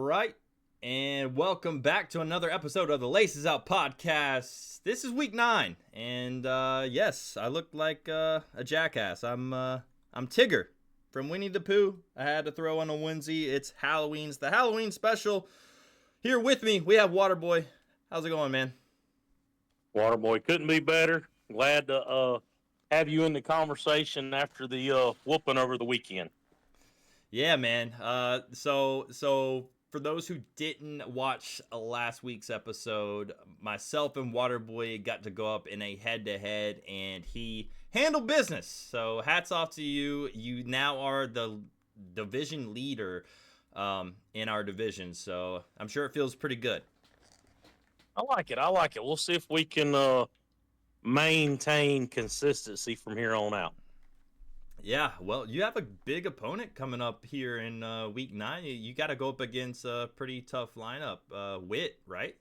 right, and welcome back to another episode of the Laces Out podcast. This is week 9, and yes, I look like a jackass. I'm Tigger from Winnie the Pooh. I had to throw on a onesie. It's Halloween's the Halloween special. Here with me, we have Waterboy. How's it going, man? Waterboy, couldn't be better. Glad to have you in the conversation after the whooping over the weekend. Yeah, man. So for those who didn't watch last week's episode, myself and Waterboy got to go up in a head-to-head, and he handled business. So hats off to you. You now are the division leader in our division. So I'm sure it feels pretty good. I like it. We'll see if we can maintain consistency from here on out. Yeah, well, you have a big opponent coming up here in week 9. You got to go up against a pretty tough lineup. Witt, right?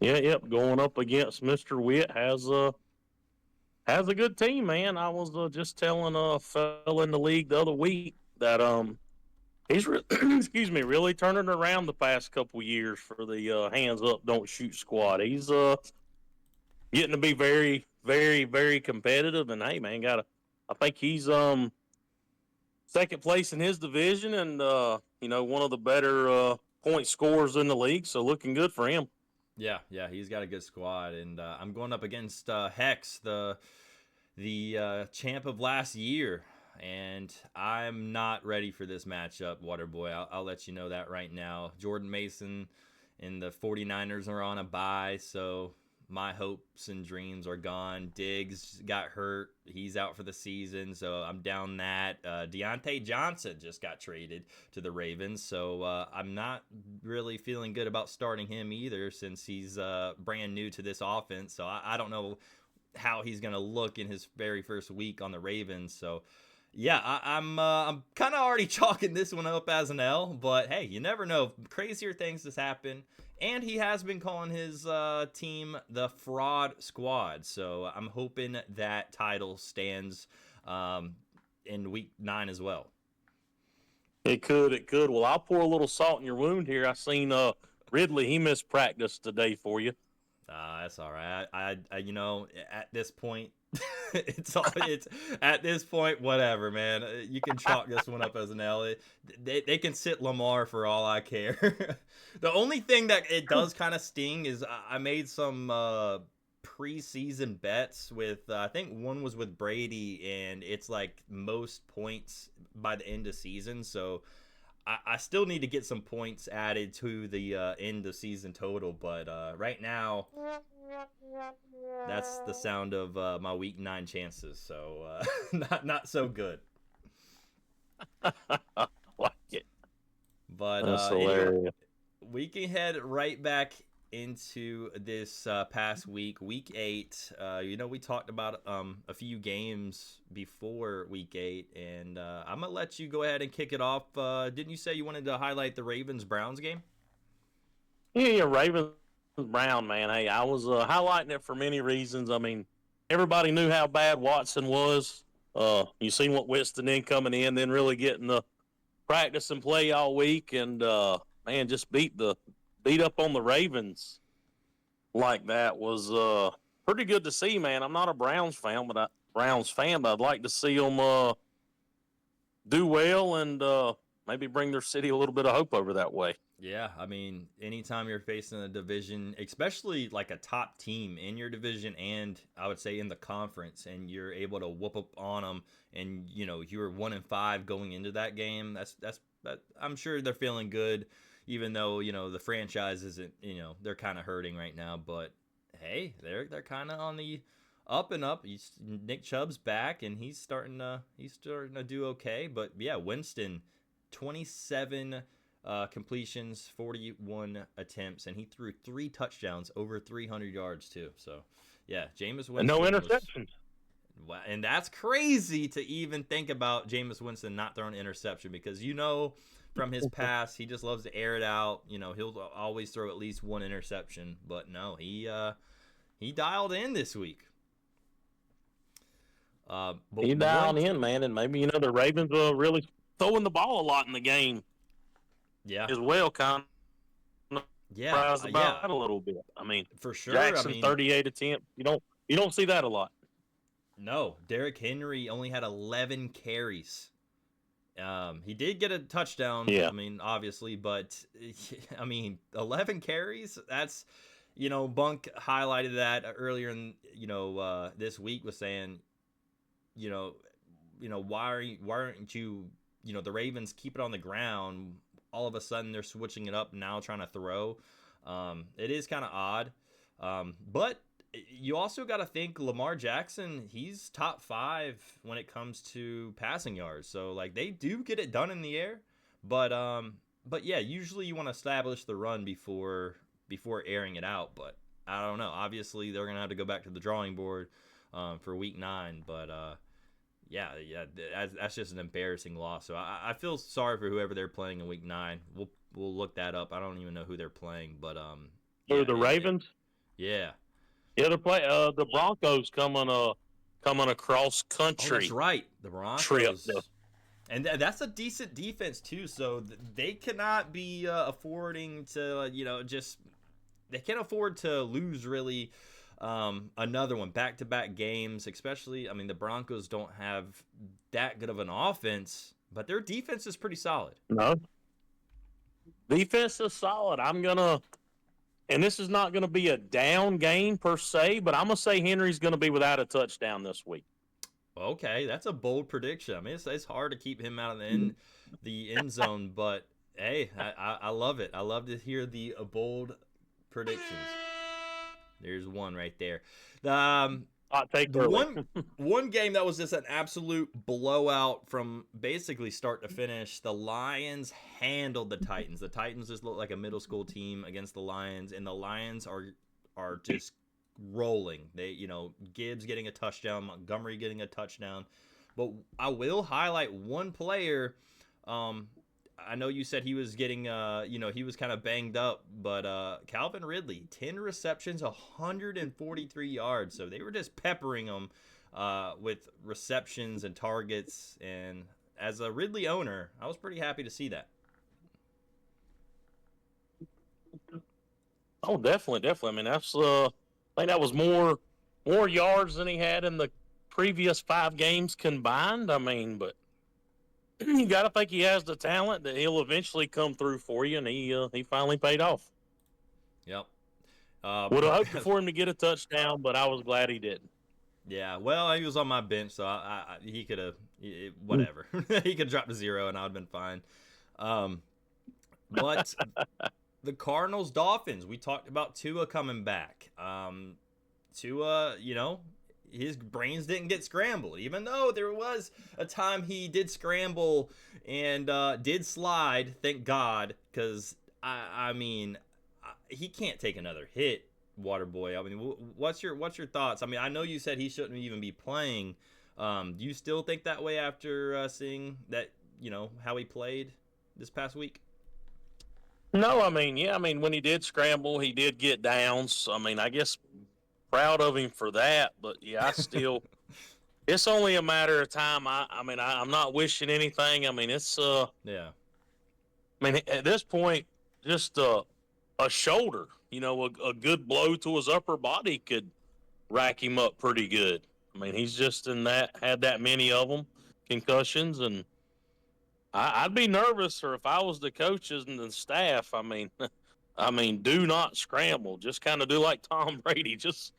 Yep. Going up against Mr. Witt has a good team, man. I was just telling a fellow in the league the other week that he's really turning around the past couple years for the hands up, don't shoot squad. He's getting to be very, very, very competitive, and hey, man, I think he's second place in his division, and one of the better point scorers in the league. So looking good for him. Yeah, he's got a good squad, and I'm going up against Hex, the champ of last year, and I'm not ready for this matchup, Waterboy. I'll let you know that right now. Jordan Mason and the 49ers are on a bye, so my hopes and dreams are gone. Diggs got hurt. He's out for the season, so I'm down that. Deontay Johnson just got traded to the Ravens, so I'm not really feeling good about starting him either since he's brand new to this offense, so I don't know how he's going to look in his very first week on the Ravens, so yeah, I'm kind of already chalking this one up as an L, but hey, you never know. Crazier things has happened, and he has been calling his team the Fraud Squad, so I'm hoping that title stands in week 9 as well. It could. Well, I'll pour a little salt in your wound here. I seen Ridley, he missed practice today for you. That's all right. I at this point, it's at this point, whatever, man. You can chalk this one up as an L. They can sit Lamar for all I care. The only thing that it does kind of sting is I made some preseason bets with I think one was with Brady, and it's like most points by the end of season. So I still need to get some points added to the end of season total, but right now, that's the sound of my week 9 chances. So not so good. Like it. But That's anyway, we can head right back into this past week, week 8. We talked about a few games before week 8, and I'm gonna let you go ahead and kick it off. Didn't you say you wanted to highlight the Ravens-Browns game? Yeah, Ravens-Brown, man. Hey, I was highlighting it for many reasons. I mean, everybody knew how bad Watson was. You seen what Winston then coming in, then really getting the practice and play all week, and man, just beat up on the Ravens like that was pretty good to see, man. I'm not a Browns fan, but I'd like to see them do well and maybe bring their city a little bit of hope over that way. Yeah, I mean, anytime you're facing a division, especially like a top team in your division and I would say in the conference, and you're able to whoop up on them, and you're 1-5 going into that game. That I'm sure they're feeling good, even though the franchise isn't. They're kind of hurting right now, but hey, they're kind of on the up and up. Nick Chubb's back, and he's starting to do okay. But yeah, Winston, 27. Completions, 41 attempts, and he threw 3 touchdowns, over 300 yards too. So, yeah, Jameis Winston. And no interceptions. And that's crazy to even think about Jameis Winston not throwing an interception, because from his past, he just loves to air it out. He'll always throw at least 1 interception, but no, he dialed in this week. He dialed in, man, and maybe the Ravens really throwing the ball a lot in the game. Yeah. as well, kind of Yeah. surprised Yeah. about that a little bit. I mean, For sure. I Jackson mean, 38 attempts. You don't see that a lot. no, Derrick Henry only had 11 carries. He did get a touchdown. Yeah. I mean, obviously, but I mean, 11 carries. That's, Bunk highlighted that earlier in this week, was saying, you know, why aren't you, the Ravens keep it on the ground. All of a sudden they're switching it up now, trying to throw. It is kind of odd, but you also got to think Lamar Jackson, he's top 5 when it comes to passing yards. So like they do get it done in the air, but yeah, usually you want to establish the run before airing it out. But I don't know. Obviously they're gonna have to go back to the drawing board for week 9. But yeah, that's just an embarrassing loss. So I feel sorry for whoever they're playing in week 9. We'll look that up. I don't even know who they're playing, but Who, yeah, the Ravens? yeah. Yeah, they play the Broncos coming across Oh, country that's right. The trip. Broncos. And that's a decent defense too. So they cannot be affording to just they can't afford to lose really. Another one, back-to-back games, especially. I mean, the Broncos don't have that good of an offense, but their defense is pretty solid. No, defense is solid. And this is not gonna be a down game per se, but I'm gonna say Henry's gonna be without a touchdown this week. Okay, that's a bold prediction. I mean, it's hard to keep him out of the end zone, but hey, I love it. I love to hear the bold predictions. There's one right there. Hot take The early. one game that was just an absolute blowout from basically start to finish. The Lions handled the Titans. The Titans just look like a middle school team against the Lions, and the Lions are just rolling. They, Gibbs getting a touchdown, Montgomery getting a touchdown. But I will highlight one player. I know you said he was getting, he was kind of banged up, but Calvin Ridley, 10 receptions, 143 yards. So they were just peppering him with receptions and targets. And as a Ridley owner, I was pretty happy to see that. Oh, definitely. I mean, I think that was more yards than he had in the previous 5 games combined. I mean, but you got to think he has the talent that he'll eventually come through for you, and he finally paid off. Yep. Would have hoped for him to get a touchdown, but I was glad he didn't. Yeah, well, he was on my bench, so he could have whatever. He could drop to 0, and I'd have been fine. But the Cardinals Dolphins, we talked about Tua coming back. Tua, his brains didn't get scrambled, even though there was a time he did scramble and did slide. Thank God, because I mean, he can't take another hit, Waterboy. I mean, what's your thoughts? I mean, I know you said he shouldn't even be playing. Do you still think that way after seeing that? How he played this past week? No, I mean, when he did scramble, he did get downs. I mean, I guess proud of him for that, but yeah, I still it's only a matter of time. I'm not wishing anything. I mean, it's yeah. I mean, at this point, just a shoulder, a good blow to his upper body could rack him up pretty good. I mean, he's just had that many of them, concussions, and I'd be nervous, or if I was the coaches and the staff, I mean, do not scramble. Just kind of do like Tom Brady, just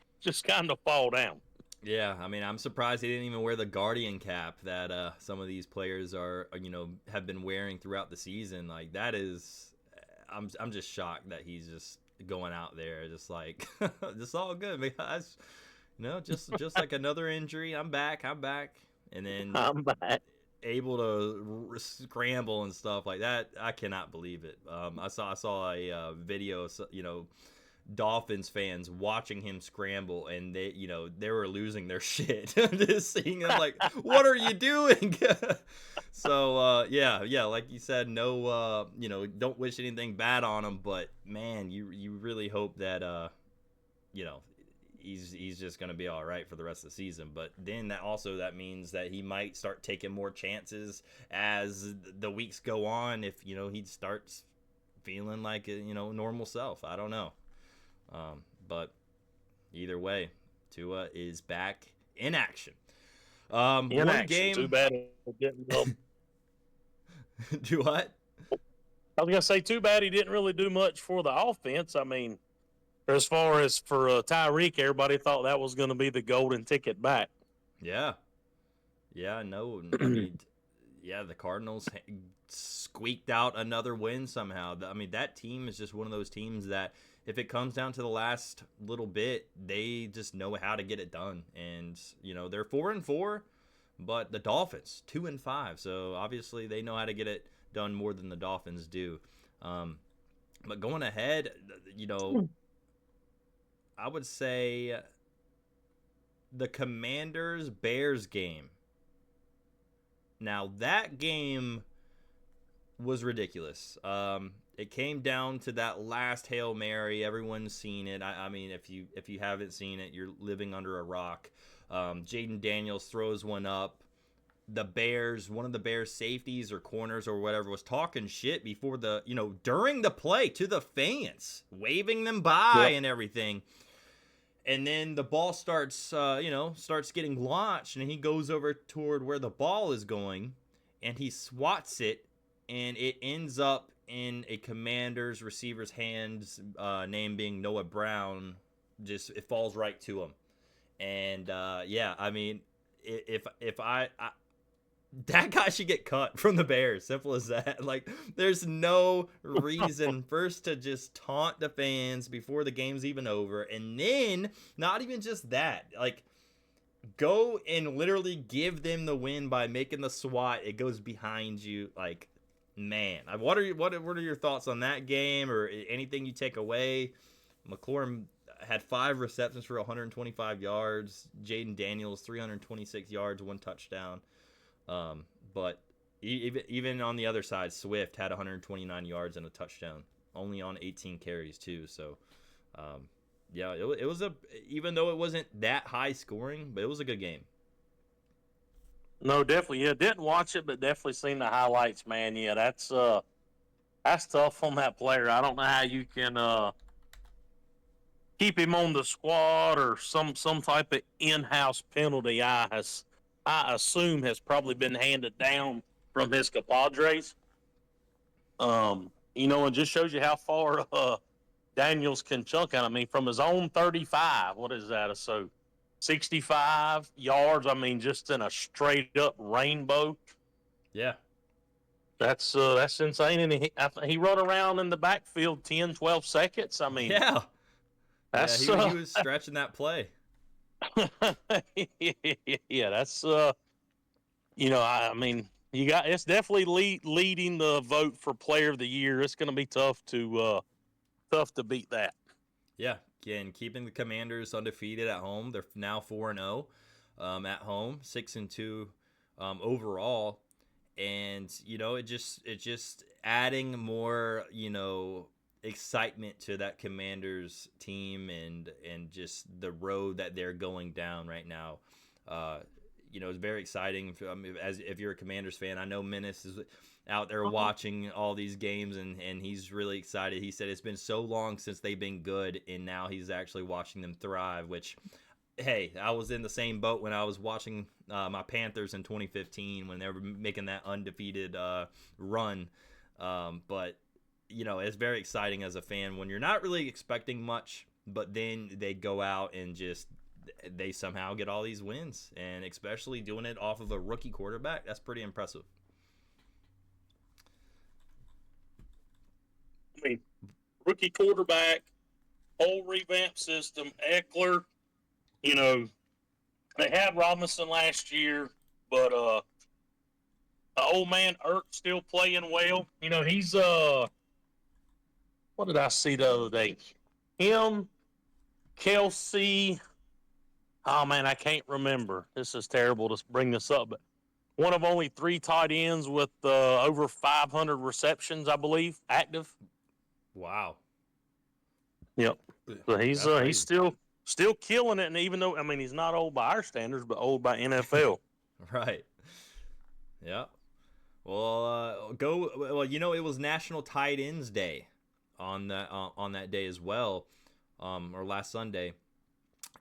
kind of fall down. Yeah, I mean, I'm surprised he didn't even wear the Guardian cap that some of these players have been wearing throughout the season. Like that is, I'm just shocked that he's just going out there just like, it's all good, guys. Just like another injury. I'm back, and then I'm back. Able to scramble and stuff like that. I cannot believe it. I saw a video, Dolphins fans watching him scramble, and they were losing their shit just seeing him like, what are you doing? So yeah, like you said, no, don't wish anything bad on him, but man, you really hope that he's just gonna be all right for the rest of the season. But then that means that he might start taking more chances as the weeks go on. If he starts feeling like normal self. I don't know, but either way, Tua is back in action. In One action. game. Too bad it didn't. Do what? I was gonna say, too bad he didn't really do much for the offense. I mean, as far as for Tyreek, everybody thought that was going to be the golden ticket back. Yeah. No, I mean, yeah, the Cardinals squeaked out another win somehow. I mean, that team is just one of those teams that if it comes down to the last little bit, they just know how to get it done. And, they're 4-4, but the Dolphins 2-5. So obviously they know how to get it done more than the Dolphins do. But going ahead, I would say the Commanders-Bears game. Now, that game was ridiculous. It came down to that last Hail Mary. Everyone's seen it. I mean, if you haven't seen it, you're living under a rock. Jaden Daniels throws one up. One of the Bears safeties or corners or whatever was talking shit before during the play to the fans, waving them by and everything. And then the ball starts getting launched, and he goes over toward where the ball is going, and he swats it, and it ends up in a Commanders receiver's hands, name being Noah Brown. Just it falls right to him, and I mean, if I that guy should get cut from the Bears. Simple as that. Like, there's no reason first to just taunt the fans before the game's even over. And then, not even just that, like, go and literally give them the win by making the swat. It goes behind you. Like, man. What are your thoughts on that game or anything you take away? McLaurin had 5 receptions for 125 yards. Jaden Daniels, 326 yards, 1 touchdown. But even on the other side, Swift had 129 yards and a touchdown, only on 18 carries too. So, it was even though it wasn't that high scoring, but it was a good game. No, definitely. Yeah, didn't watch it, but definitely seen the highlights, man. Yeah, that's tough on that player. I don't know how you can keep him on the squad or some type of in-house penalty. I assume has probably been handed down from his compadres. And just shows you how far Daniels can chunk out. I mean, from his own 35, what is that? So 65 yards. I mean, just in a straight up rainbow. Yeah. That's insane. And he run around in the backfield 10, 12 seconds. I mean, yeah. He was stretching that play. Yeah, that's I mean, it's definitely leading the vote for player of the year. It's going to be tough to beat that. Yeah, again, keeping the Commanders undefeated at home. They're now 4-0 at home, 6-2 overall, and it just adding more excitement to that Commanders team and just the road that they're going down right now. It's very exciting. As if you're a Commanders fan, I know Menace is out there watching all these games and he's really excited. He said it's been so long since they've been good, and now he's actually watching them thrive. Which, hey, I was in the same boat when I was watching my Panthers in 2015 when they were making that undefeated run. But it's very exciting as a fan when you're not really expecting much, but then they go out and they somehow get all these wins, and especially doing it off of a rookie quarterback. That's pretty impressive. I mean, rookie quarterback, whole revamped system, Eckler, they had Robinson last year, but the old man Ertz still playing well. He's what did I see the other day? Him, Kelsey. Oh man, I can't remember. This is terrible to bring this up, but one of only 3 tight ends with over 500 receptions, I believe, active. Wow. Yep. So he's still killing it, and even though he's not old by our standards, but old by NFL. Right. Yeah. Well, it was National Tight Ends Day on that day as well, or last Sunday.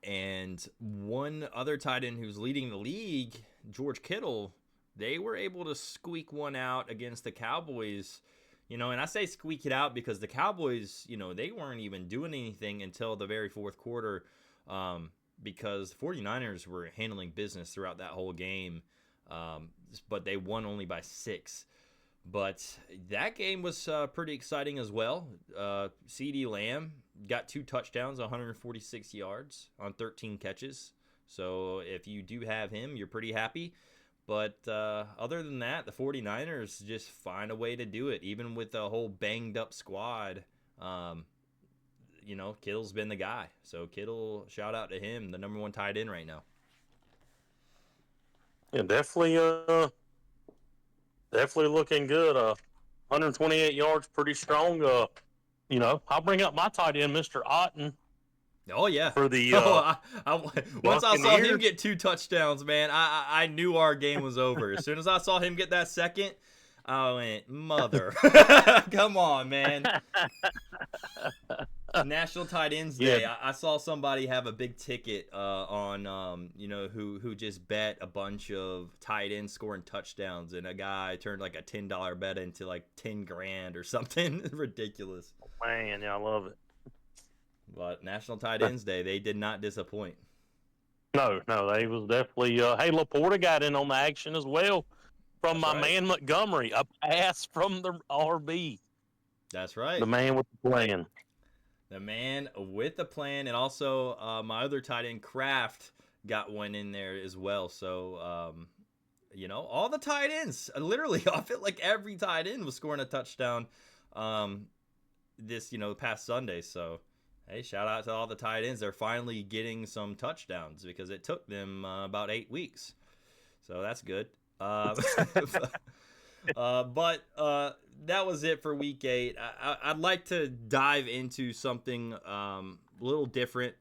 And one other tight end who's leading the league, George Kittle, they were able to squeak one out against the Cowboys. And I say squeak it out because the Cowboys, they weren't even doing anything until the very fourth quarter, because the 49ers were handling business throughout that whole game, but they won only by 6. But that game was pretty exciting as well. CeeDee Lamb got 2 touchdowns, 146 yards on 13 catches. So if you do have him, you're pretty happy. But other than that, the 49ers just find a way to do it. Even with a whole banged-up squad, Kittle's been the guy. So Kittle, shout out to him, the number 1 tight end right now. Yeah, definitely looking good. 128 yards, pretty strong. I'll bring up my tight end, Mr. Otten. Oh yeah. For the once I saw him get 2 touchdowns, man, I knew our game was over. As soon as I saw him get that second, I went, mother. Come on, man. National Tight Ends Day. Yeah. I saw somebody have a big ticket on who just bet a bunch of tight ends scoring touchdowns, and a guy turned like a $10 bet into like 10 grand or something. Ridiculous. Man, yeah, I love it. But National Tight Ends Day, they did not disappoint. No, they was definitely. Hey, Laporta got in on the action as well from That's my right. man Montgomery. A pass from the RB. That's right. The man with the plan. The man with the plan, and also my other tight end, Kraft, got one in there as well. So, all the tight ends, literally, I feel like every tight end was scoring a touchdown this past Sunday. So, hey, shout out to all the tight ends. They're finally getting some touchdowns because it took them about 8 weeks. So that's good. But that was it for week 8. I'd like to dive into something a little different.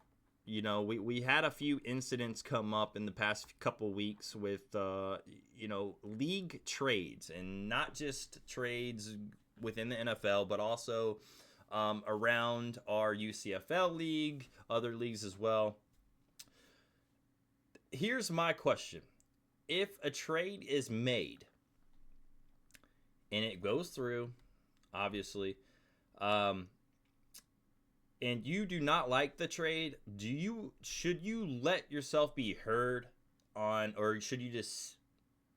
We had a few incidents come up in the past couple weeks with, league trades, and not just trades within the NFL, but also around our UCFL league, other leagues as well. Here's my question. If a trade is made and it goes through, obviously, and you do not like the trade, should you let yourself be heard on, or should you just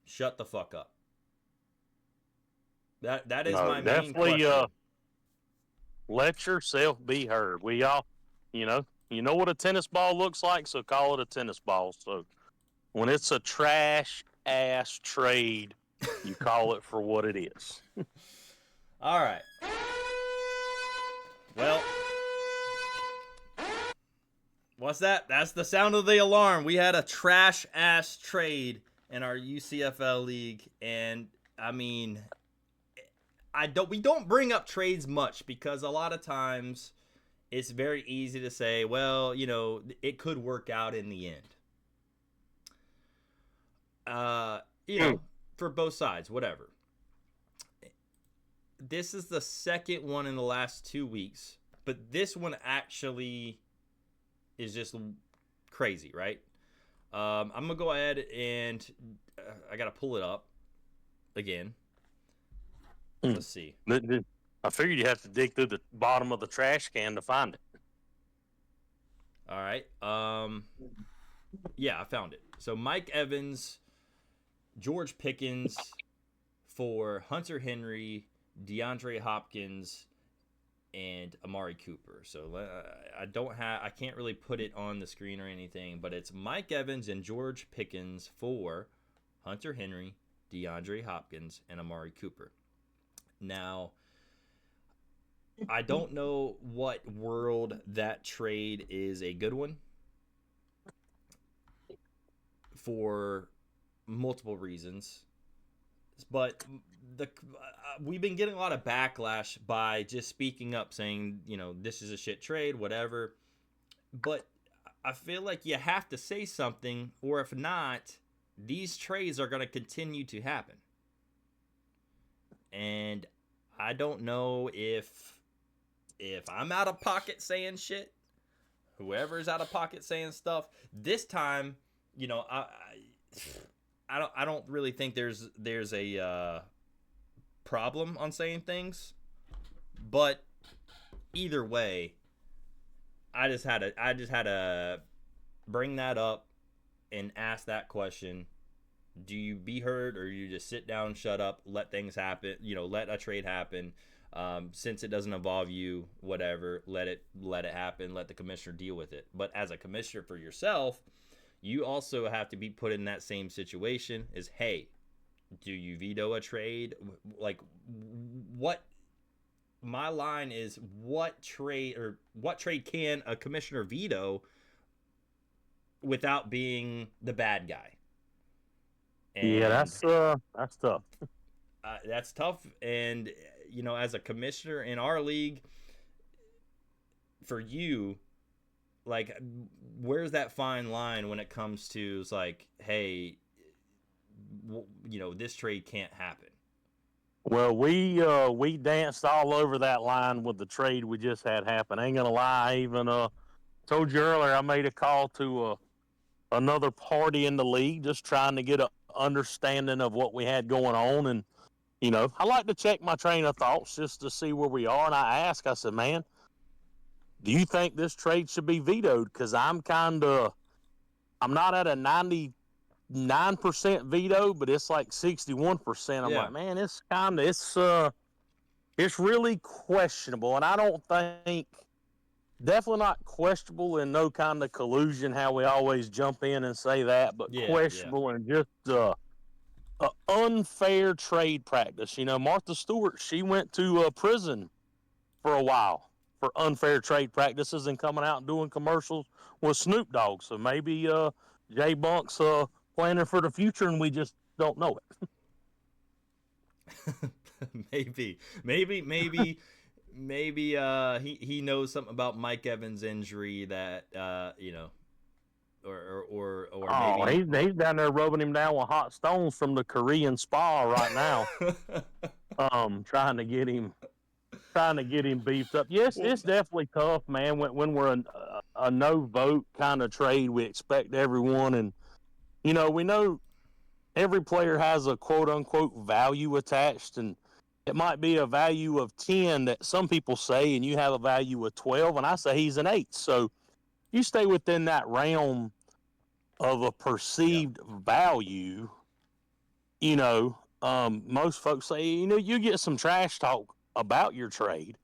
shut the fuck up? That is my main question. Let yourself be heard. We all, you know what a tennis ball looks like, so call it a tennis ball. So when it's a trash ass trade, you call it for what it is. All right. Well, what's that? That's the sound of the alarm. We had a trash ass trade in our UCFL league, and I mean, we don't bring up trades much because a lot of times it's very easy to say, well, it could work out in the end. For both sides, whatever. This is the second one in the last 2 weeks, but this one actually is just crazy, right? I'm gonna go ahead and I gotta pull it up again. Let's see. I figured you have to dig through the bottom of the trash can to find it. All right. Yeah, I found it. So Mike Evans, George Pickens for Hunter Henry, DeAndre Hopkins, and Amari Cooper. So I can't really put it on the screen or anything, but it's Mike Evans and George Pickens for Hunter Henry, DeAndre Hopkins, and Amari Cooper. Now, I don't know what world that trade is a good one for multiple reasons, but we've been getting a lot of backlash by just speaking up, saying this is a shit trade, whatever. But I feel like you have to say something, or if not, these trades are going to continue to happen. And I don't know if if I'm out of pocket saying shit, whoever's out of pocket saying stuff, this time, you know, I don't really think there's a problem on saying things, but either way, I just had to bring that up and ask that question. Do you be heard, or you just sit down, shut up, let things happen, you know, let a trade happen? Since it doesn't involve you, whatever, let it happen, let the commissioner deal with it. But as a commissioner for yourself, you also have to be put in that same situation. Is, hey, do you veto a trade? Like, what my line is, what trade can a commissioner veto without being the bad guy? And yeah, that's tough. That's tough. And you know, as a commissioner in our league, for you, like, where's that fine line when it comes to, it's like, hey, you know, this trade can't happen? Well, we danced all over that line with the trade we just had happen. I ain't gonna lie, I even told you earlier I made a call to another party in the league, just trying to get a understanding of what we had going on. And you know, I like to check my train of thoughts just to see where we are. And I said, man, do you think this trade should be vetoed? Because I'm not at a 99% veto, but it's like 61%. I'm like, man, it's really questionable. And I don't think, definitely not questionable in no kind of collusion, how we always jump in and say that, but questionable and just unfair trade practice. You know, Martha Stewart, she went to prison for a while for unfair trade practices and coming out and doing commercials with Snoop Dogg. So maybe Jay Bunk's planning for the future and we just don't know it. maybe he knows something about Mike Evans' injury that you know, or maybe he's down there rubbing him down with hot stones from the Korean spa right now. Trying to get him beefed up. Yes, it's definitely tough, man. When we're a no vote kind of trade, we expect everyone, and you know, we know every player has a quote unquote value attached, and it might be a value of 10 that some people say, and you have a value of 12, and I say he's an 8. So you stay within that realm of a perceived value. You know, most folks say, you know, you get some trash talk about your trade,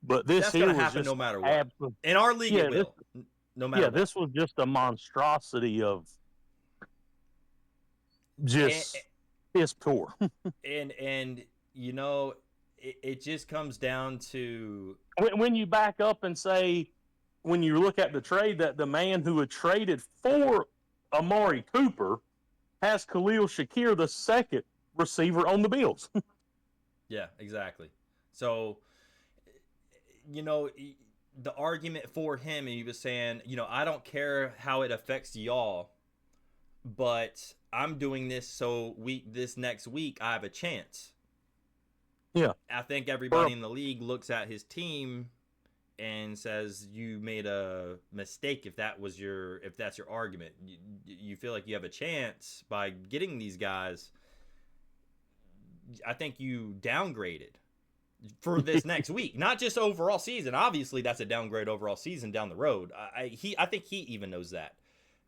but that's going to happen no matter what. In our league, it will. No matter what. This was just a monstrosity of just piss poor. and you know, it just comes down to when you back up and say, when you look at the trade, that the man who had traded for Amari Cooper has Khalil Shakir, the second receiver on the Bills. Yeah, exactly. So, you know, the argument for him, he was saying, you know, I don't care how it affects y'all, but I'm doing this so this next week I have a chance. Yeah. I think everybody in the league looks at his team and says you made a mistake if that's your argument. You feel like you have a chance by getting these guys. I think you downgraded for this next week, not just overall season. Obviously, that's a downgrade overall season down the road. I think he even knows that.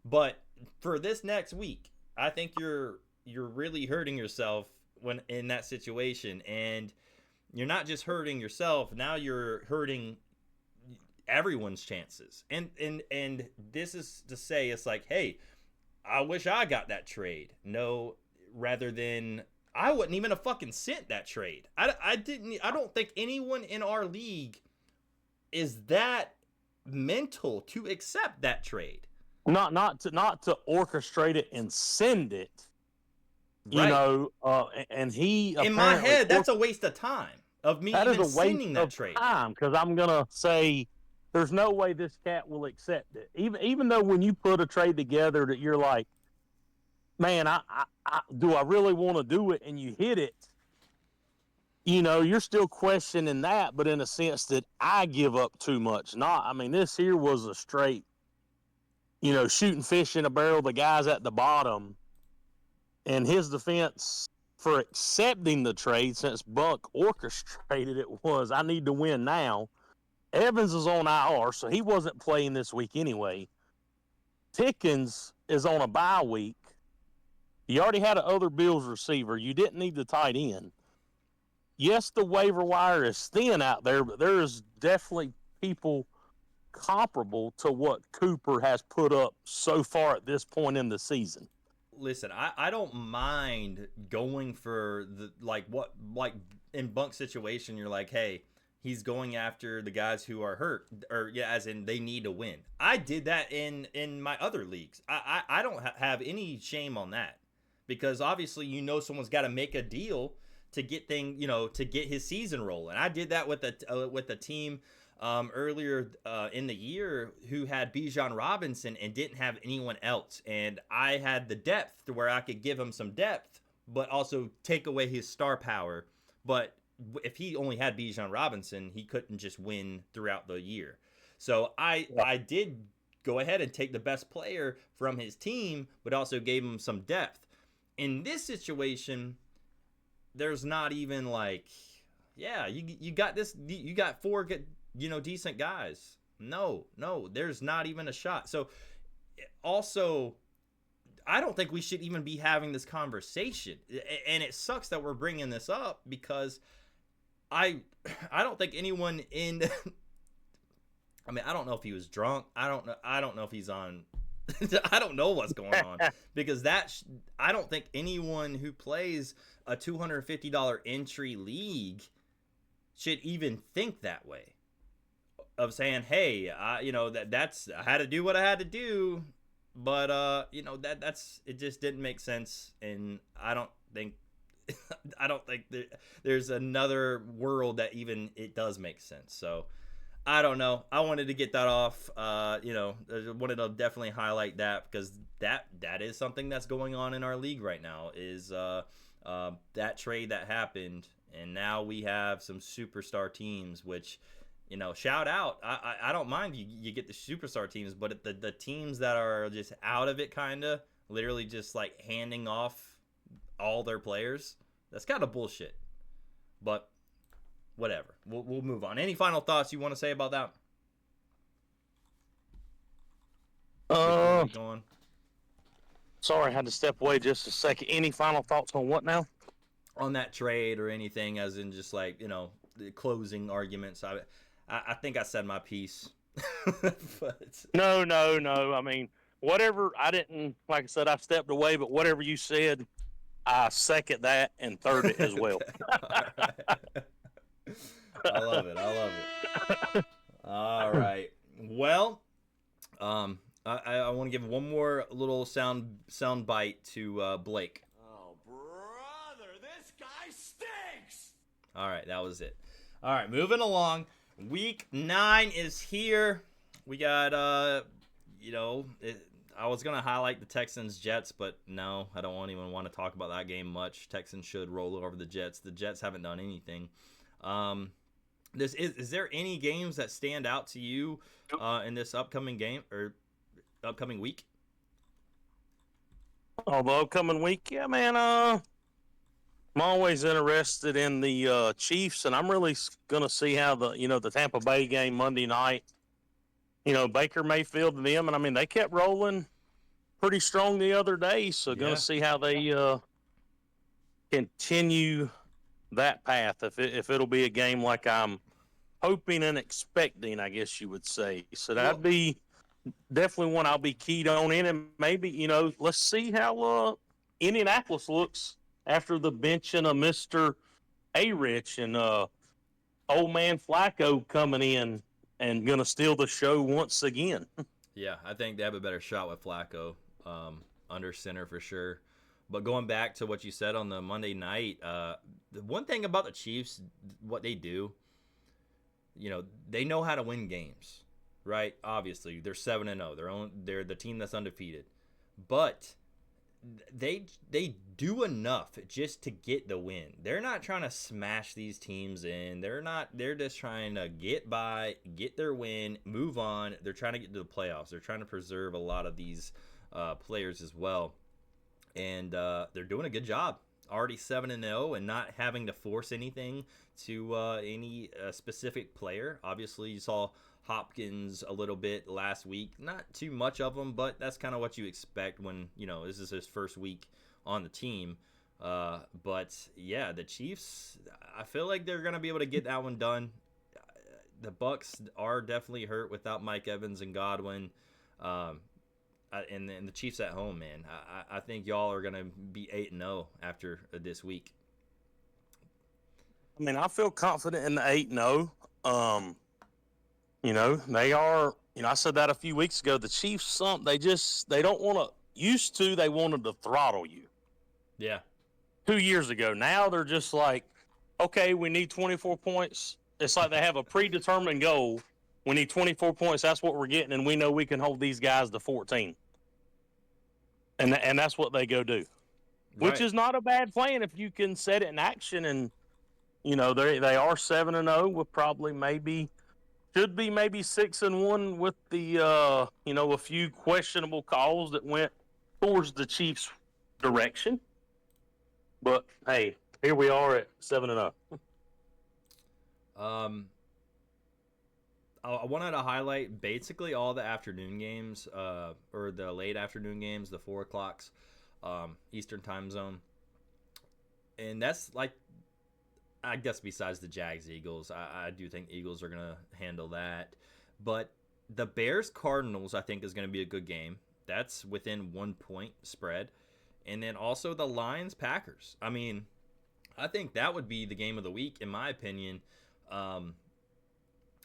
But for this next week, I think you're really hurting yourself when in that situation, and you're not just hurting yourself. Now you're hurting everyone's chances. And this is to say, it's like, hey, I wish I got that trade. No, rather than I wouldn't even have fucking sent that trade. I don't think anyone in our league is that mental to accept that trade. Not to orchestrate it and send it. You right. know, and he in my head, that's a waste of time of me even sending that trade. Time, because I'm gonna say there's no way this cat will accept it. Even though when you put a trade together that you're like, man, do I really want to do it? And you hit it, you're still questioning that, but in a sense that I give up too much. I mean, this here was a straight, shooting fish in a barrel. The guys at the bottom, and his defense for accepting the trade, since Buck orchestrated it, was I need to win now. Evans is on IR, so he wasn't playing this week anyway. Pickens is on a bye week. You already had an other Bills receiver. You didn't need the tight end. Yes, the waiver wire is thin out there, but there's definitely people comparable to what Cooper has put up so far at this point in the season. Listen, I don't mind going for the like in Bunk's situation, you're like, hey, he's going after the guys who are hurt, or yeah, as in they need to win. I did that in my other leagues. I don't have any shame on that, because obviously someone's got to make a deal to get to get his season rolling. I did that with the team earlier in the year who had Bijan Robinson and didn't have anyone else, and I had the depth to where I could give him some depth, but also take away his star power. But if he only had Bijan Robinson, he couldn't just win throughout the year. So I did go ahead and take the best player from his team, but also gave him some depth. In this situation, there's not even like, yeah, you got this, you got four good, decent guys. No, there's not even a shot. So also, I don't think we should even be having this conversation. And it sucks that we're bringing this up, because I don't think anyone in I mean, I don't know if he was drunk. I don't know if he's on I don't know what's going on, because I don't think anyone who plays a $250 entry league should even think that way, of saying, hey, I had to do what I had to do, but that's it just didn't make sense. And I don't think there's another world that even it does make sense. So I don't know. I wanted to get that off. I wanted to definitely highlight that, because that is something that's going on in our league right now, is that trade that happened, and now we have some superstar teams, which, shout out. I don't mind you get the superstar teams, but the teams that are just out of it, kind of literally just like handing off all their players, that's kind of bullshit. But whatever. We'll move on. Any final thoughts you want to say about that? Going. Sorry, I had to step away just a second. Any final thoughts on what now? On that trade or anything, as in just like, the closing arguments. I think I said my piece. But No. I mean, whatever. I didn't, like I said, I stepped away, but whatever you said, I second that and third it as well. I love it. All right. Well, I want to give one more little sound bite to Blake. Oh, brother, this guy stinks. All right, that was it. All right, moving along. Week 9 is here. We got I was gonna highlight the Texans Jets, but no, I don't even want to talk about that game much. Texans should roll over the Jets. The Jets haven't done anything. Is there any games that stand out to you in this upcoming game or upcoming week? Oh, the upcoming week, yeah, man. I'm always interested in the Chiefs, and I'm really gonna see how the Tampa Bay game Monday night. Baker Mayfield and them, and I mean they kept rolling pretty strong the other day, so gonna see how they continue that path. If it'll be a game like I'm hoping and expecting, I guess you would say. So that'd be definitely one I'll be keyed on in, and maybe let's see how Indianapolis looks after the benching of Mr. A-Rich and old man Flacco coming in and going to steal the show once again. Yeah, I think they have a better shot with Flacco under center for sure. But going back to what you said on the Monday night, the one thing about the Chiefs, what they do, they know how to win games, right? Obviously, they're 7-0. They're the team that's undefeated. But they do enough just to get the win. They're not trying to smash these teams in. They're just trying to get by, get their win, move on. They're trying to get to the playoffs. They're trying to preserve a lot of these players as well. And they're doing a good job. Already 7-0 and not having to force anything to any specific player. Obviously, you saw Hopkins a little bit last week. Not too much of him, but that's kind of what you expect when, this is his first week on the team. But, yeah, the Chiefs, I feel like they're going to be able to get that one done. The Bucs are definitely hurt without Mike Evans and Godwin. And the Chiefs at home, man. I think y'all are going to be 8-0 after this week. I mean, I feel confident in the 8-0. They are, I said that a few weeks ago. The Chiefs, they don't want to, they wanted to throttle you. Yeah. 2 years ago. Now they're just like, okay, we need 24 points. It's like they have a predetermined goal. We need 24 points. That's what we're getting, and we know we can hold these guys to 14. And that's what they go do, which is not a bad plan if you can set it in action. And they are 7-0 with probably should be 6-1 with the a few questionable calls that went towards the Chiefs' direction. But hey, here we are at 7-0. I wanted to highlight basically all the afternoon games, or the late afternoon games, the 4 o'clocks, Eastern time zone. And that's like, I guess besides the Jags-Eagles, I do think Eagles are going to handle that. But the Bears-Cardinals, I think, is going to be a good game. That's within 1 point spread. And then also the Lions-Packers. I mean, I think that would be the game of the week, in my opinion.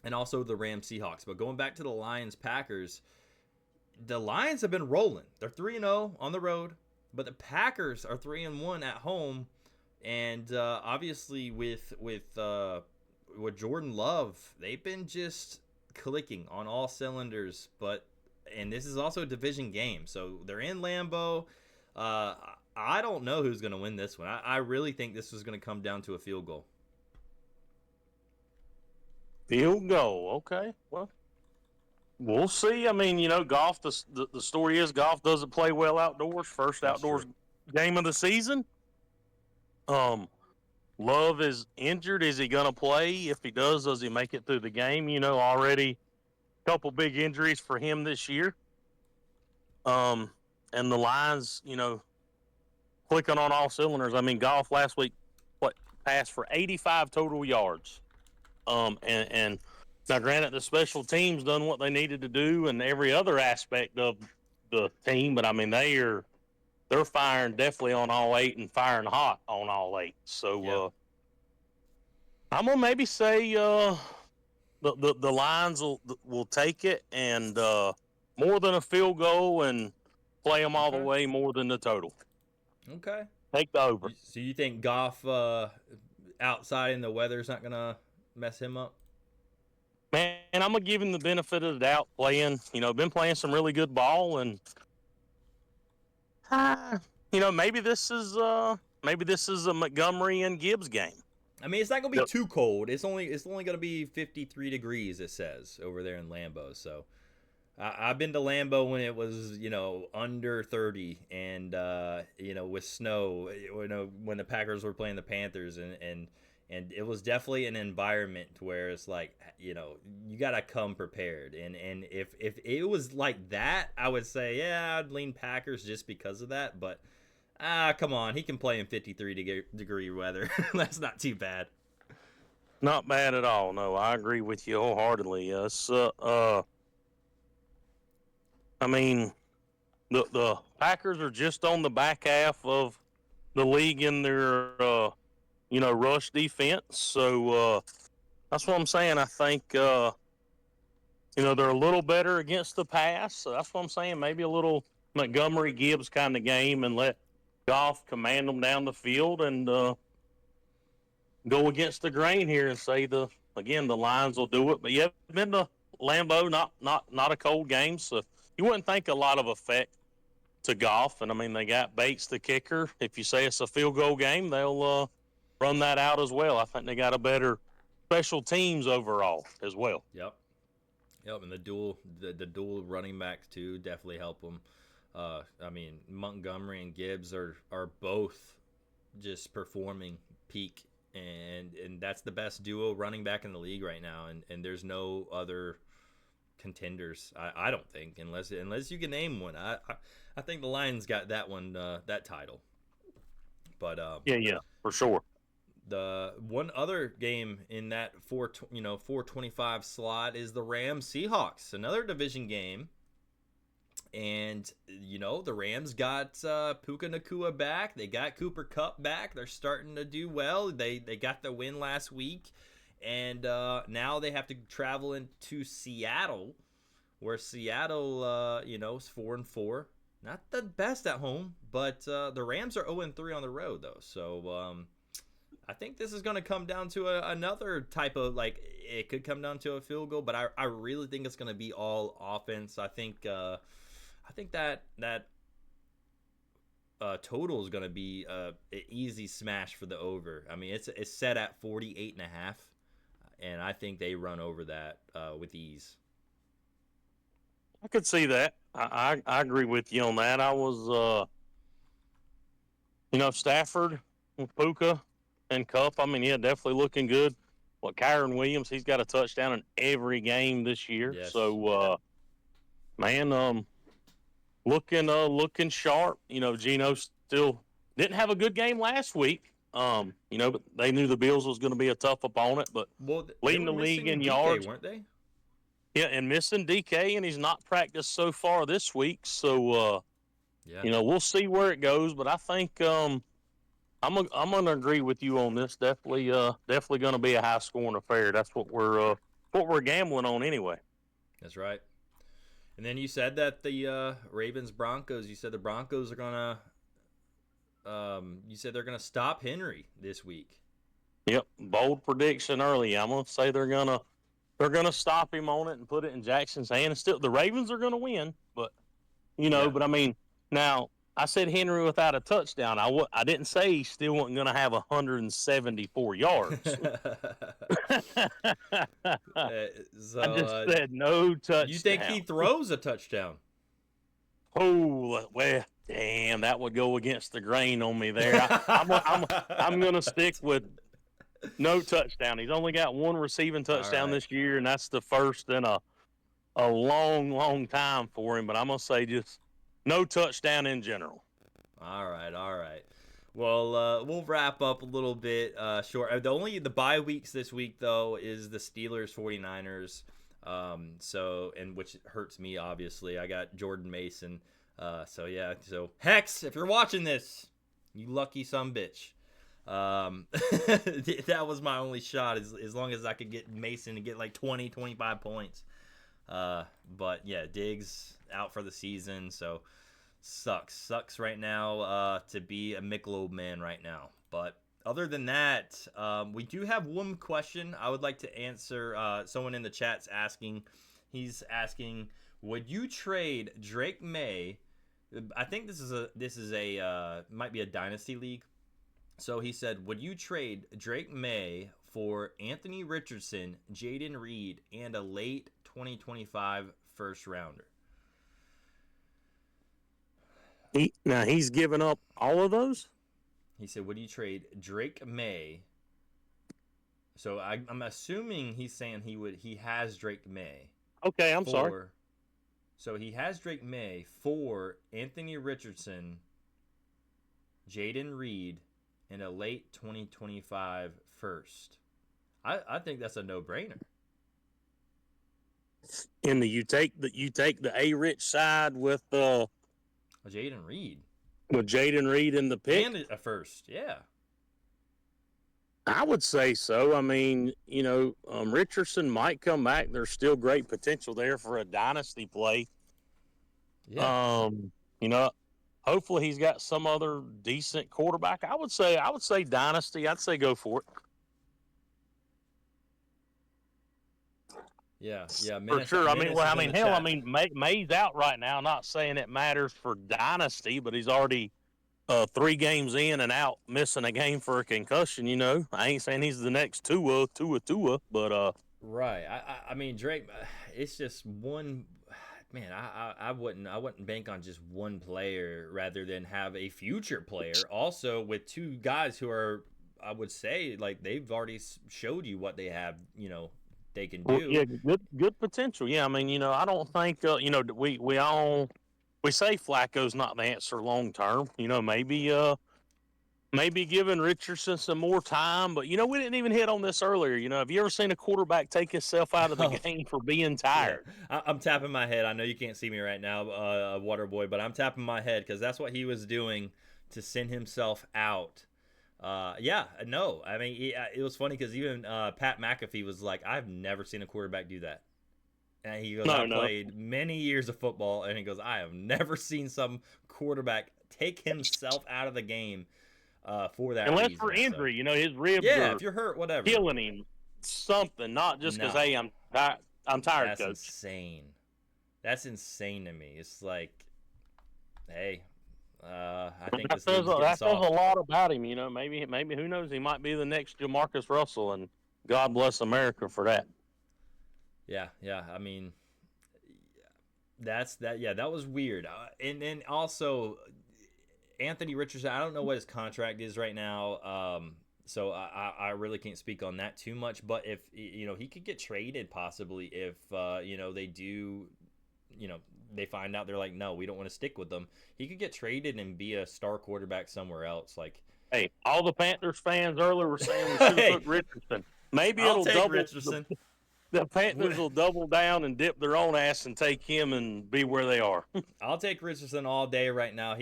And also the Rams-Seahawks. But going back to the Lions-Packers, the Lions have been rolling. They're 3-0 on the road, but the Packers are 3-1 at home. And obviously with Jordan Love, they've been just clicking on all cylinders. And this is also a division game, so they're in Lambeau. I don't know who's going to win this one. I really think this is going to come down to a field goal. Field goal, okay. Well, we'll see. I mean, Goff, the story is Goff doesn't play well outdoors. First outdoors game of the season. Love is injured. Is he going to play? If he does he make it through the game? Already a couple big injuries for him this year. And the Lions, clicking on all cylinders. I mean, Goff last week, passed for 85 total yards. And now, granted, the special teams done what they needed to do and every other aspect of the team, but I mean they're firing definitely on all 8 and firing hot on all 8. So I'm gonna maybe say the Lions will take it and more than a field goal and play them all the way more than the total. Okay. Take the over. So you think Goff outside in the weather is not gonna mess him up? Man, I'm gonna give him the benefit of the doubt. Been playing some really good ball, and maybe this is a Montgomery and Gibbs game. I mean, it's not gonna be too cold. It's only gonna be 53 degrees. It says over there in Lambeau. So I've been to Lambeau when it was under 30, and with snow. When the Packers were playing the Panthers, and it was definitely an environment where it's like, you got to come prepared. And if it was like that, I would say, yeah, I'd lean Packers just because of that. But, come on. He can play in 53-degree weather. That's not too bad. Not bad at all. No, I agree with you wholeheartedly. Yes. I mean, the Packers are just on the back half of the league in their rush defense. So that's what I'm saying. I think, they're a little better against the pass. So that's what I'm saying. Maybe a little Montgomery Gibbs kind of game and let Goff command them down the field and go against the grain here and say the Lions will do it. But yeah, been to Lambeau, not a cold game. So you wouldn't think a lot of effect to Goff, and I mean they got Bates the kicker. If you say it's a field goal game, they'll run that out as well. I think they got a better special teams overall as well. Yep. Yep, and the dual running backs too definitely help them. I mean, Montgomery and Gibbs are both just performing peak, and that's the best duo running back in the league right now, and there's no other contenders. I don't think, unless you can name one. I think the Lions got that one, that title. But Yeah, for sure. the one other game in that 425 slot is the Rams Seahawks, another division game. And the Rams got Puka Nacua back. They got Cooper Kupp back. They're starting to do well. They got the win last week, and now they have to travel into Seattle, where Seattle is 4-4. Not the best at home, but the Rams are 0-3 on the road though. So I think this is going to come down to another type of, like, it could come down to a field goal, but I really think it's going to be all offense. I think that total is going to be an easy smash for the over. I mean, it's set at 48.5, and I think they run over that with ease. I could see that. I agree with you on that. I was, Stafford with Puka and Kupp. I mean, yeah, definitely looking good. Kyron Williams, he's got a touchdown in every game this year. Yes. So, looking sharp. Geno still didn't have a good game last week. But they knew the Bills was going to be a tough opponent. But leading the league in yards, weren't they? Yeah, and missing DK, and he's not practiced so far this week. So, we'll see where it goes. But I think I'm going to agree with you on this. Definitely going to be a high scoring affair. That's what we're gambling on anyway. That's right. And then you said that the Ravens Broncos. You said the Broncos are gonna. You said they're gonna stop Henry this week. Yep, bold prediction early. I'm gonna say they're gonna stop him on it and put it in Jackson's hand. Still, the Ravens are gonna win, but But I mean, now I said Henry without a touchdown. I didn't say he still wasn't gonna have 174 yards. So, I just said no touchdown. You think he throws a touchdown? Oh, well, damn, that would go against the grain on me there. I'm going to stick with no touchdown. He's only got one receiving touchdown this year, and that's the first in a long, long time for him. But I'm going to say just no touchdown in general. All right. Well, we'll wrap up a little bit short. The bye weeks this week, though, is the Steelers 49ers. And which hurts me, obviously. I got Jordan Mason. So Hex, if you're watching this, you lucky sumbitch. That was my only shot, as long as I could get Mason to get like 20, 25 points. But yeah, Diggs out for the season, so sucks right now to be a Michelob man right now. But other than that, we do have one question I would like to answer. Someone in the chat's asking. He's asking, would you trade Drake May? I think this is a might be a dynasty league. So he said, would you trade Drake May for Anthony Richardson, Jaden Reed, and a late 2025 first rounder? He's given up all of those? He said, would you trade Drake May? So I'm assuming he's saying he has Drake May. Okay, I'm sorry. So he has Drake May for Anthony Richardson, Jaden Reed, and a late 2025 first. I think that's a no-brainer. And you take the A-Rich side with Jaden Reed. With Jaden Reed in the pick? And a first, yeah. I would say so. I mean, Richardson might come back. There's still great potential there for a dynasty play. Yeah. Hopefully he's got some other decent quarterback. I would say dynasty. I'd say go for it. Yeah, For sure. I mean, well, I Menace is in mean, the hell, I chat. mean, May's out right now. Not saying it matters for dynasty, but he's already 3 games in and out, missing a game for a concussion. You know, I ain't saying he's the next Tua, but Right. I mean Drake. It's just one. Man, I wouldn't bank on just one player rather than have a future player also with two guys who are, I would say, like they've already showed you what they have. They can well, do. yeah, good potential. Yeah, I mean, I don't think we say Flacco's not the answer long term. Maybe giving Richardson some more time, but we didn't even hit on this earlier. Have you ever seen a quarterback take himself out of the Oh, game for being yeah, tired? I'm tapping my head. I know you can't see me right now, Water Boy, but I'm tapping my head because that's what he was doing to send himself out. Yeah, no, I mean it was funny because even Pat McAfee was like, "I've never seen a quarterback do that." And he goes, "I No. played many years of football," and he goes, "I have never seen some quarterback take himself out of the game for that Unless reason." for So, injury, his ribs yeah, are if you're hurt, whatever. killing him. Something, not just because No, I'm tired, that's coach. insane. That's insane to me. It's like, hey, I think That this says league's getting that says a soft. lot about him. Maybe who knows? He might be the next Jamarcus Russell, and God bless America for that. Yeah. I mean, that's that. Yeah, that was weird. And then also Anthony Richardson. I don't know what his contract is right now. So I really can't speak on that too much. But if he could get traded possibly if they do, they find out they're like, no, we don't want to stick with them. He could get traded and be a star quarterback somewhere else. Like, Hey, all the Panthers fans earlier were saying we should have hey, took Richardson. Maybe I'll it'll take double. Richardson. The Panthers will double down and dip their own ass and take him and be where they are. I'll take Richardson all day right now.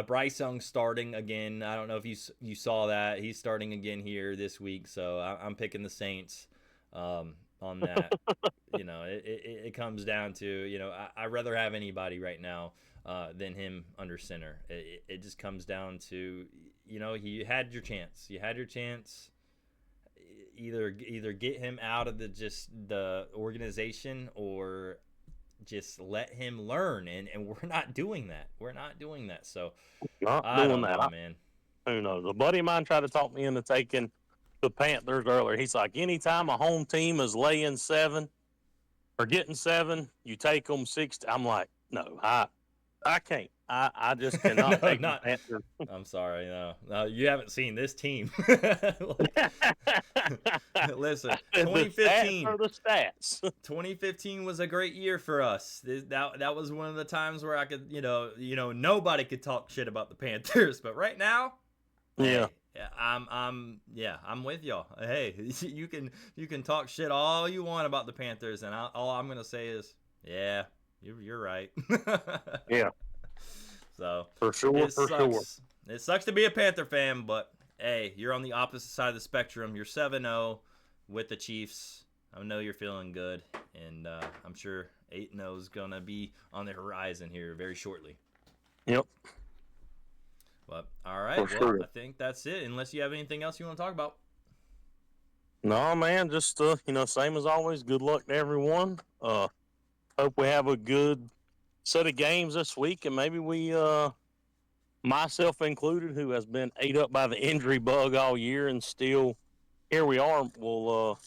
Bryce Young starting again. I don't know if you saw that. He's starting again here this week, so I'm picking the Saints on that. It comes down to I'd rather have anybody right now than him under center. It just comes down to you had your chance. You had your chance. Either get him out of the organization or just let him learn, and we're not doing that. So Not I doing don't that. know, man. Who knows? A buddy of mine tried to talk me into taking the Panthers earlier. He's like, anytime a home team is laying 7 or getting 7, you take them 6. I'm like, no, I can't. I just cannot No, take not. the Panthers. I'm sorry, no, you haven't seen this team. Listen, The stats 2015. are the stats. 2015 was a great year for us. That was one of the times where I could, nobody could talk shit about the Panthers. But right now, Yeah. hey, I'm with y'all. Hey, you can talk shit all you want about the Panthers, and all I'm gonna say is, yeah, you're right. Yeah. So For sure. it For sucks. sure. It sucks to be a Panther fan, but hey, you're on the opposite side of the spectrum. You're 7-0 with the Chiefs. I know you're feeling good, and I'm sure 8-0 is gonna be on the horizon here very shortly. Yep. But all right, For well, sure. I think that's it. Unless you have anything else you want to talk about. No, man, just same as always. Good luck to everyone. Hope we have a good set of games this week, and maybe we, myself included, who has been ate up by the injury bug all year, and still here we are. We'll,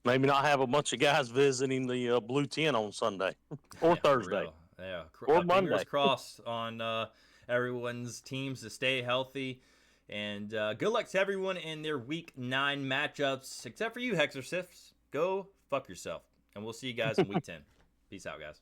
maybe not have a bunch of guys visiting the Blue 10 on Sunday or Yeah, for Thursday real. Yeah, or fingers Monday. crossed on everyone's teams to stay healthy. And good luck to everyone in their Week 9 matchups, except for you, Hexer Sifs. Go fuck yourself. And we'll see you guys in Week 10. Peace out, guys.